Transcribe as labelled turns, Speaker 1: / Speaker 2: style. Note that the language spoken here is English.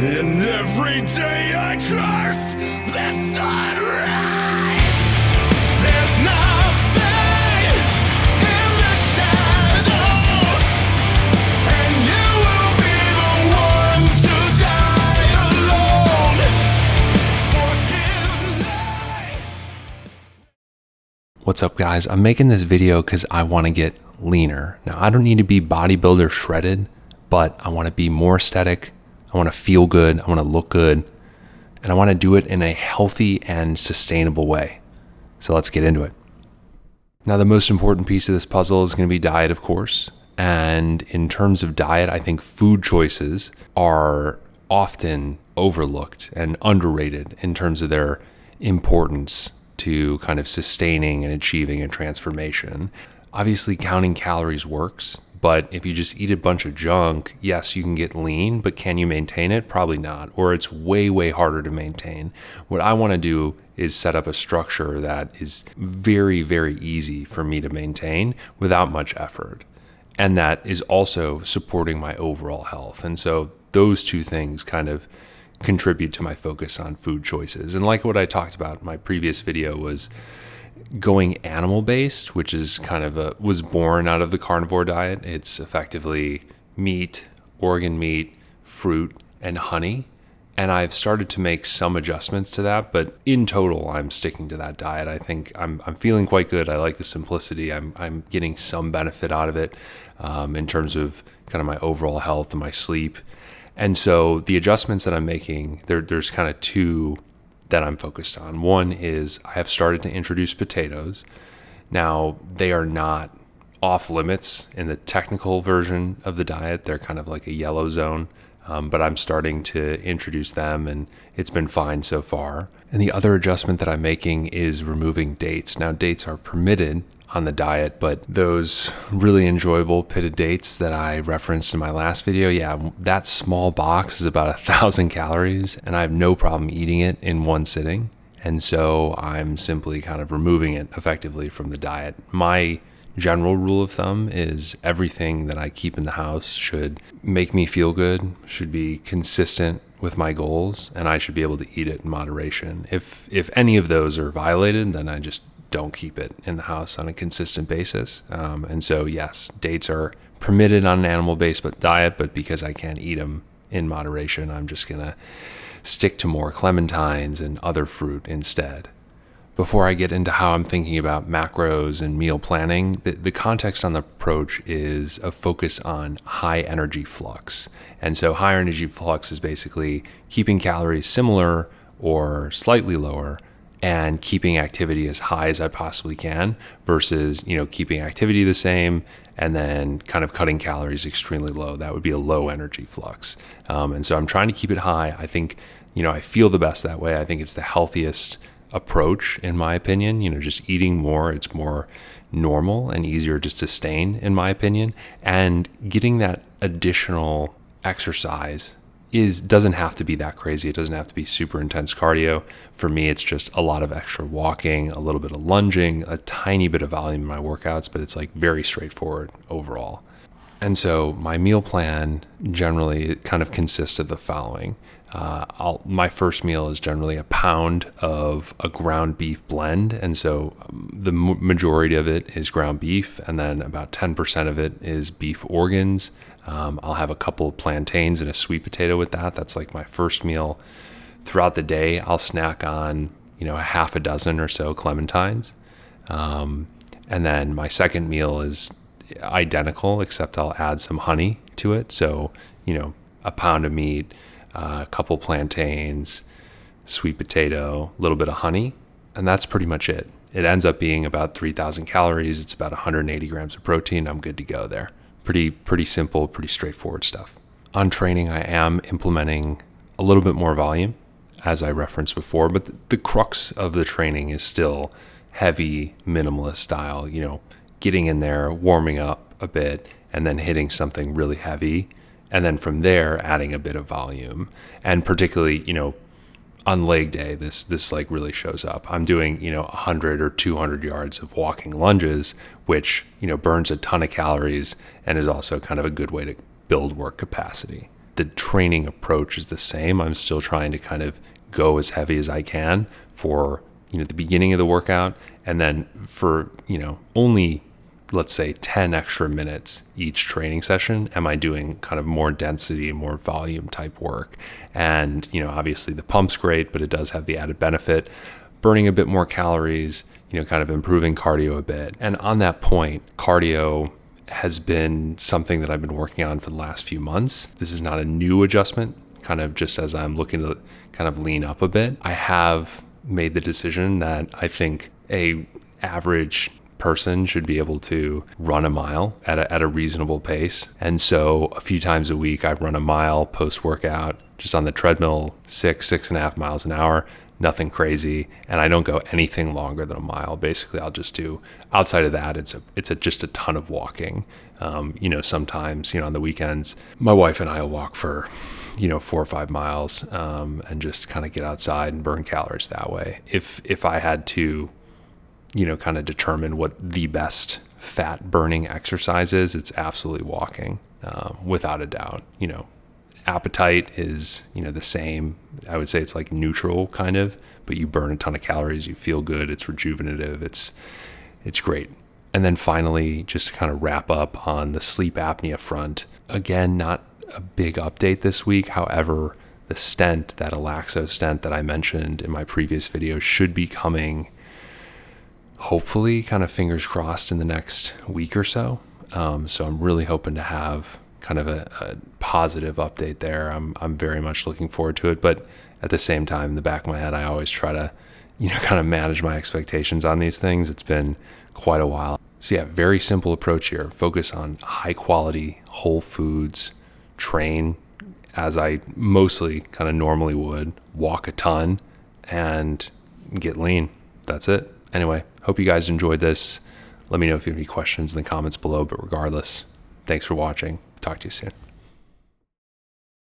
Speaker 1: And every day I curse the sunrise. There's nothing in the shadows, and you will be the one to die alone. Forgive me.
Speaker 2: What's up, guys? I'm making this video because I want to get leaner. Now, I don't need to be bodybuilder shredded, but I want to be more aesthetic. I want to feel good. I want to look good. And I want to do it in a healthy and sustainable way. So let's get into it. Now, the most important piece of this puzzle is going to be diet, of course. And in terms of diet, I think food choices are often overlooked and underrated in terms of their importance to kind of sustaining and achieving a transformation. Obviously, counting calories works, but if you just eat a bunch of junk, yes, you can get lean, but can you maintain it? Probably not, or it's way, way harder to maintain. What I want to do is set up a structure that is very, very easy for me to maintain without much effort, and that is also supporting my overall health. And so those two things kind of contribute to my focus on food choices. And like what I talked about in my previous video was going animal-based, which is kind of was born out of the carnivore diet. It's effectively meat, organ meat, fruit, and honey. And I've started to make some adjustments to that, but in total, I'm sticking to that diet. I think I'm feeling quite good. I like the simplicity. I'm getting some benefit out of it in terms of kind of my overall health and my sleep. And so the adjustments that I'm making, there's kind of two that I'm focused on. One is I have started to introduce potatoes. Now, they are not off limits in the technical version of the diet. They're kind of like a yellow zone, but I'm starting to introduce them, and it's been fine so far. And the other adjustment that I'm making is removing dates. Now, dates are permitted on the diet, but those really enjoyable pitted dates that I referenced in my last video, yeah, that small box is about 1,000 calories, and I have no problem eating it in one sitting. And so I'm simply kind of removing it effectively from the diet. My general rule of thumb is everything that I keep in the house should make me feel good, should be consistent with my goals, and I should be able to eat it in moderation. If any of those are violated, then I just don't keep it in the house on a consistent basis. And so, yes, dates are permitted on an animal-based diet, but because I can't eat them in moderation, I'm just going to stick to more clementines and other fruit instead. Before I get into how I'm thinking about macros and meal planning, the context on the approach is a focus on high energy flux. And so higher energy flux is basically keeping calories similar or slightly lower and keeping activity as high as I possibly can versus, keeping activity the same and then kind of cutting calories extremely low. That would be a low energy flux. And so I'm trying to keep it high. I think, I feel the best that way. I think it's the healthiest approach, in my opinion. Just eating more, it's more normal and easier to sustain, in my opinion. And getting that additional exercise doesn't have to be that crazy. It doesn't have to be super intense cardio. For me, it's just a lot of extra walking, a little bit of lunging, a tiny bit of volume in my workouts, but it's like very straightforward overall. And so my meal plan generally kind of consists of the following. My first meal is generally a pound of a ground beef blend. And so the majority of it is ground beef, and then about 10% of it is beef organs. I'll have a couple of plantains and a sweet potato with that. That's like my first meal. Throughout the day, I'll snack on, a half a dozen or so clementines. And then my second meal is identical, except I'll add some honey to it. So, a pound of meat, a couple plantains, sweet potato, a little bit of honey, and that's pretty much it. It ends up being about 3,000 calories. It's about 180 grams of protein. I'm good to go there. Pretty simple, pretty straightforward stuff. On training, I am implementing a little bit more volume, as I referenced before, but the crux of the training is still heavy, minimalist style, getting in there, warming up a bit, and then hitting something really heavy. And then from there, adding a bit of volume. And particularly, on leg day, this like really shows up. I'm doing, 100 or 200 yards of walking lunges, which, burns a ton of calories and is also kind of a good way to build work capacity. the training approach is the same. I'm still trying to kind of go as heavy as I can for, the beginning of the workout. And then for, only, let's say 10 extra minutes each training session, am I doing kind of more density, more volume type work. And, obviously the pump's great, but it does have the added benefit, burning a bit more calories, kind of improving cardio a bit. And on that point, cardio has been something that I've been working on for the last few months. This is not a new adjustment, kind of just as I'm looking to kind of lean up a bit. I have made the decision that I think a average person should be able to run a mile at a reasonable pace. And so a few times a week, I run a mile post-workout just on the treadmill, 6.5 miles an hour. Nothing crazy, and I don't go anything longer than a mile. Basically, I'll just do, outside of that, it's just a ton of walking. Sometimes, on the weekends, my wife and I will walk for, 4 or 5 miles, and just kind of get outside and burn calories that way. If I had to, kind of determine what the best fat burning exercise is, it's absolutely walking, without a doubt. Appetite is, the same. I would say it's like neutral kind of, but you burn a ton of calories, you feel good, it's rejuvenative, it's great. And then finally, just to kind of wrap up on the sleep apnea front, again, not a big update this week. However, the stent, that Alaxo stent that I mentioned in my previous video, should be coming, hopefully, kind of fingers crossed, in the next week or so. So I'm really hoping to have kind of a positive update there. I'm very much looking forward to it, but at the same time, in the back of my head, I always try to, kind of manage my expectations on these things. It's been quite a while. So yeah, very simple approach here. Focus on high quality, whole foods, train as I mostly kind of normally would, walk a ton, and get lean. That's it. Anyway, hope you guys enjoyed this. Let me know if you have any questions in the comments below, but regardless, thanks for watching. Talk to you soon.